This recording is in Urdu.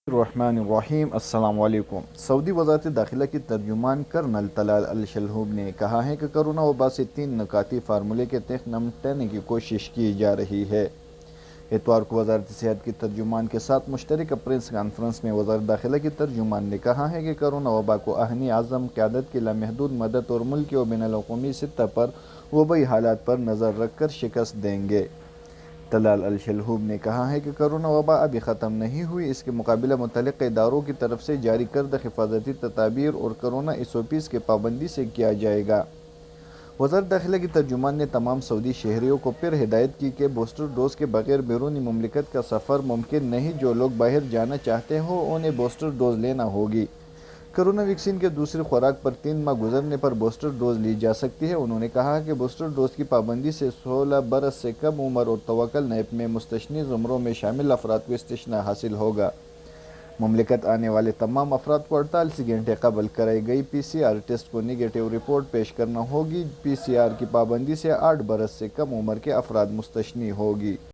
الرحمن الرحیم السلام علیکم۔ سعودی وزارت داخلہ کی ترجمان کرنل طلال الشلہوب نے کہا ہے کہ کرونا وبا سے 3 نکاتی فارمولے کے تحت نمٹنے کی کوشش کی جا رہی ہے۔ اتوار کو وزارت صحت کی ترجمان کے ساتھ مشترکہ پریس کانفرنس میں وزارت داخلہ کی ترجمان نے کہا ہے کہ کرونا وبا کو آہنی اعظم قیادت کی لامحدود مدد اور ملکی و بین الاقوامی سطح پر وبائی حالات پر نظر رکھ کر شکست دیں گے۔ طلال الشلہوب نے کہا ہے کہ کرونا وبا ابھی ختم نہیں ہوئی، اس کے مقابلہ متعلقہ اداروں کی طرف سے جاری کردہ حفاظتی تدابیر اور کورونا SOPs کی پابندی سے کیا جائے گا۔ وزارت داخلہ کی ترجمان نے تمام سعودی شہریوں کو پھر ہدایت کی کہ بوسٹر ڈوز کے بغیر بیرون مملکت کا سفر ممکن نہیں۔ جو لوگ باہر جانا چاہتے ہوں انہیں بوسٹر ڈوز لینا ہوگی۔ کرونا ویکسین کے دوسری خوراک پر 3 ماہ گزرنے پر بوسٹر ڈوز لی جا سکتی ہے۔ انہوں نے کہا کہ بوسٹر ڈوز کی پابندی سے 16 برس سے کم عمر اور توکل نیب میں مستثنی زمروں میں شامل افراد کو استثناء حاصل ہوگا۔ مملکت آنے والے تمام افراد کو 48 گھنٹے قبل کرائی گئی PCR ٹیسٹ کو نگیٹو رپورٹ پیش کرنا ہوگی۔ PCR کی پابندی سے 8 برس سے کم عمر کے افراد مستثنی ہوگی۔